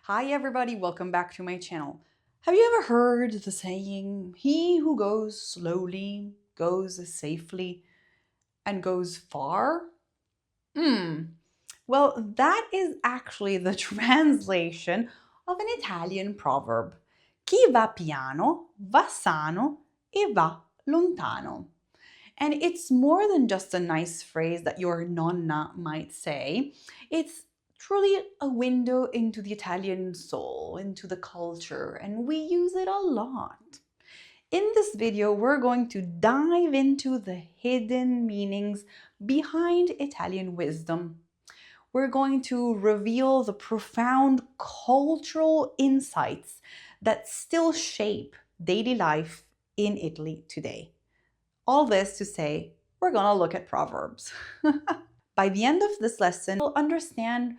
Hi everybody, welcome back to my channel. Have you ever heard the saying, he who goes slowly goes safely and goes far? Well, that is actually the translation of an Italian proverb. Chi va piano va sano e va lontano. And it's more than just a nice phrase that your nonna might say. It's truly a window into the Italian soul, into the culture, and we use it a lot. In this video, we're going to dive into the hidden meanings behind Italian wisdom. We're going to reveal the profound cultural insights that still shape daily life in Italy today. All this to say, we're gonna look at Proverbs. By the end of this lesson, you'll understand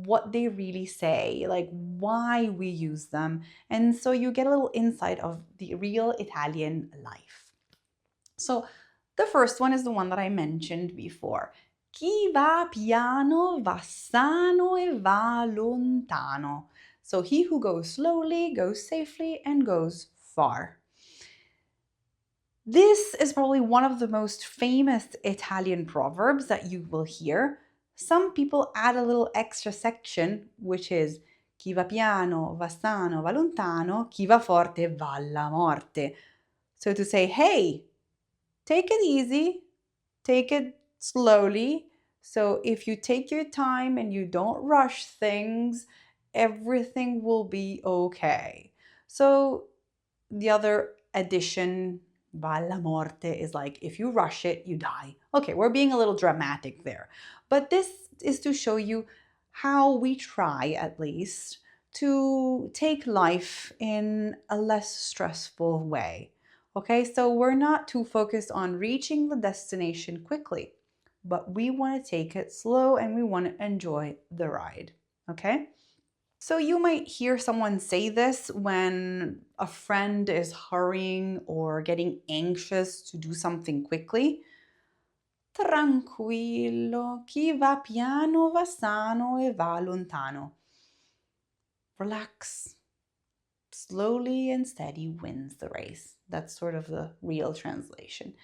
what they really say, why we use them, and so you get a little insight of the real Italian life. So the first one is the one that I mentioned before. Chi va piano va sano e va lontano. So he who goes slowly goes safely and goes far. This is probably one of the most famous Italian proverbs that you will hear. Some people add a little extra section, which is chi va piano va sano va lontano, chi va forte va alla morte. So to say, hey, take it easy, take it slowly. So if you take your time and you don't rush things, everything will be okay. So the other addition, va alla morte, is like if you rush it, you die. Okay, we're being a little dramatic there. But this is to show you how we try, at least, to take life in a less stressful way. Okay, so we're not too focused on reaching the destination quickly, but we want to take it slow and we want to enjoy the ride. Okay? So you might hear someone say this when a friend is hurrying or getting anxious to do something quickly. Tranquillo, chi va piano va sano e va lontano. Relax. Slowly and steady wins the race. That's sort of the real translation.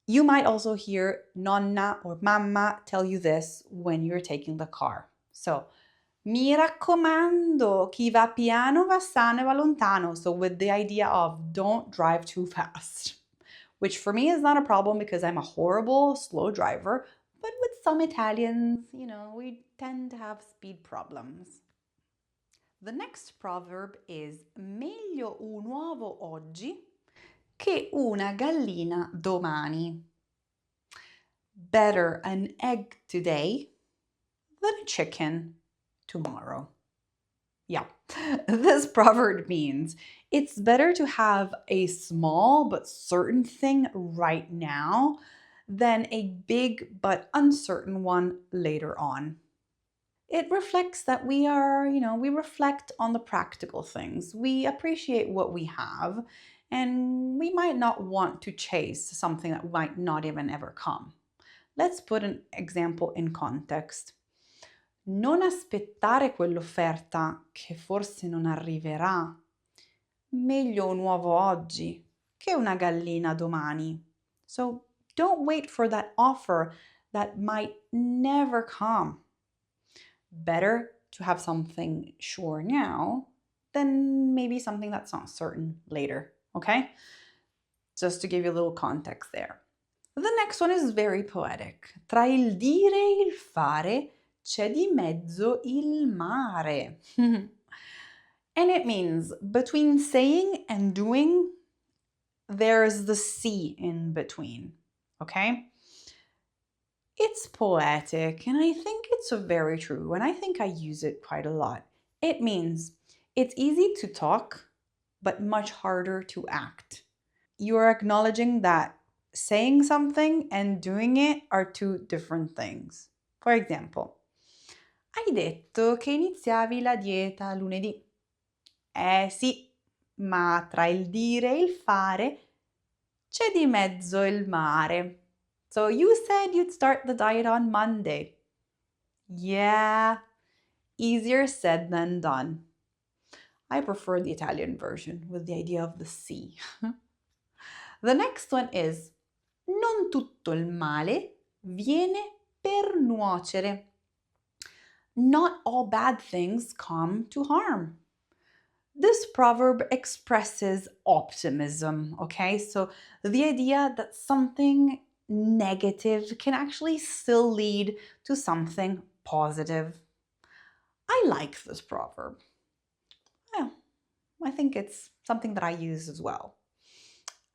You might also hear nonna or mamma tell you this when you're taking the car. So, mi raccomando, chi va piano va sano e va lontano. So with the idea of don't drive too fast, which for me is not a problem because I'm a horrible slow driver, but with some Italians, we tend to have speed problems. The next proverb is meglio un uovo oggi che una gallina domani. Better an egg today than a chicken tomorrow. Yeah, this proverb means it's better to have a small but certain thing right now than a big but uncertain one later on. It reflects that we reflect on the practical things. We appreciate what we have, and we might not want to chase something that might not even ever come. Let's put an example in context. Non aspettare quell'offerta che forse non arriverà. Meglio un uovo oggi che una gallina domani. So don't wait for that offer that might never come. Better to have something sure now than maybe something that's not certain later, okay? Just to give you a little context there. The next one is very poetic. Tra il dire e il fare c'è di mezzo il mare. And it means between saying and doing, there's the sea in between, okay? It's poetic, and I think it's very true, and I think I use it quite a lot. It means it's easy to talk, but much harder to act. You are acknowledging that saying something and doing it are two different things. For example, hai detto che iniziavi la dieta lunedì. Sì, ma tra il dire e il fare c'è di mezzo il mare. So you said you'd start the diet on Monday. Yeah, easier said than done. I prefer the Italian version with the idea of the sea. The next one is non tutto il male viene per nuocere. Not all bad things come to harm. This proverb expresses optimism, okay? So the idea that something negative can actually still lead to something positive. I like this proverb. Yeah, I think it's something that I use as well.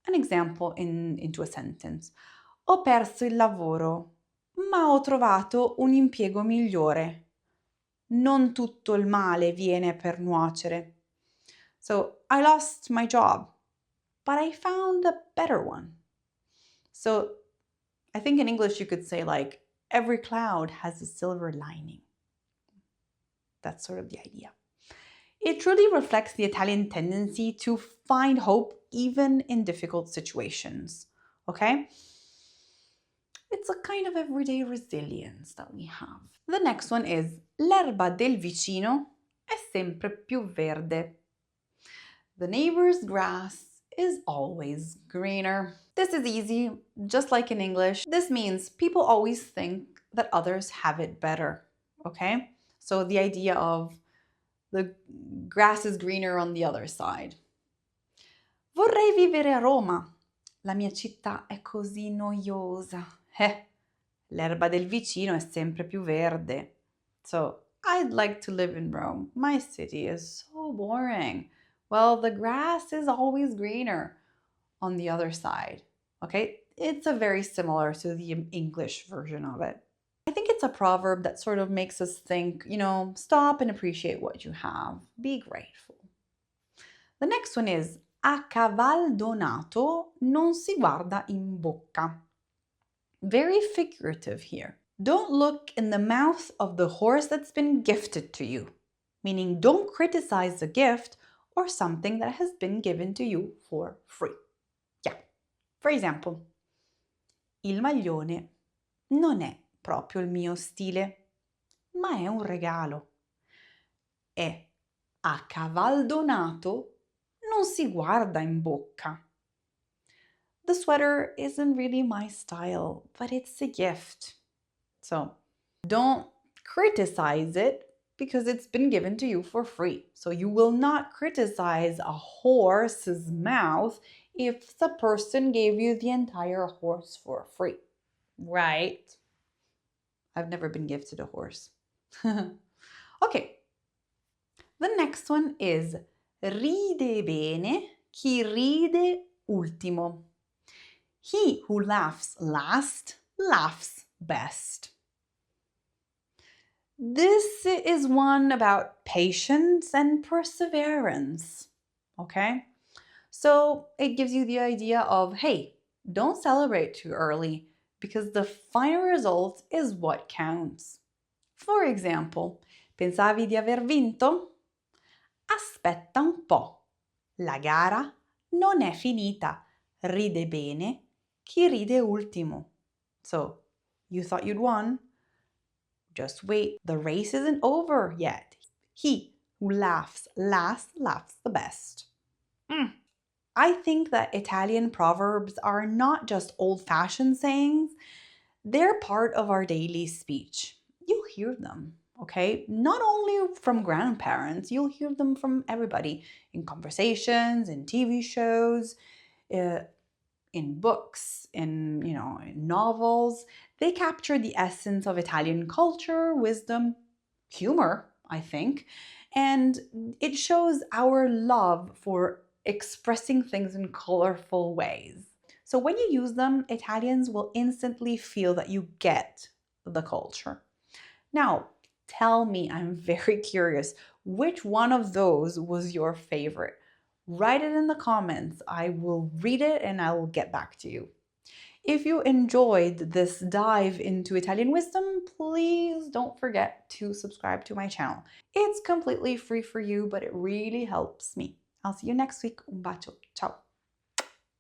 An example into a sentence. Ho perso il lavoro, ma ho trovato un impiego migliore. Non tutto il male viene per nuocere. So, I lost my job, but I found a better one. So, I think in English you could say like, every cloud has a silver lining. That's sort of the idea. It truly reflects the Italian tendency to find hope even in difficult situations, okay? It's a kind of everyday resilience that we have. The next one is l'erba del vicino è sempre più verde. The neighbor's grass is always greener. This is easy, just like in English. This means people always think that others have it better, okay? So the idea of the grass is greener on the other side. Vorrei vivere a Roma. La mia città è così noiosa. L'erba del vicino è sempre più verde. So, I'd like to live in Rome. My city is so boring. Well, the grass is always greener on the other side. Okay? It's a very similar to the English version of it. I think it's a proverb that sort of makes us think, stop and appreciate what you have. Be grateful. The next one is a caval donato non si guarda in bocca. Very figurative here. Don't look in the mouth of the horse that's been gifted to you, meaning don't criticize the gift or something that has been given to you for free. Yeah. For example, il maglione non è proprio il mio stile, ma è un regalo. E a caval donato non si guarda in bocca. The sweater isn't really my style, but it's a gift. So don't criticize it because it's been given to you for free. So you will not criticize a horse's mouth if the person gave you the entire horse for free, right? I've never been gifted a horse. Okay. The next one is ride bene chi ride ultimo. He who laughs last laughs best. This is one about patience and perseverance, okay? So it gives you the idea of, hey, don't celebrate too early because the final result is what counts. For example, pensavi di aver vinto? Aspetta un po'. La gara non è finita. Ride bene chi ride ultimo. So, you thought you'd won? Just wait, the race isn't over yet. He who laughs last laughs the best. I think that Italian proverbs are not just old-fashioned sayings, they're part of our daily speech. You'll hear them, okay? Not only from grandparents, you'll hear them from everybody in conversations, in TV shows, in books, in novels. They capture the essence of Italian culture, wisdom, humor, I think, and it shows our love for expressing things in colorful ways. So when you use them, Italians will instantly feel that you get the culture. Now, tell me, I'm very curious, which one of those was your favorite? Write it in the comments. I will read it and I will get back to you. If you enjoyed this dive into Italian wisdom, please don't forget to subscribe to my channel. It's completely free for you, but it really helps me. I'll see you next week. Un bacio. Ciao.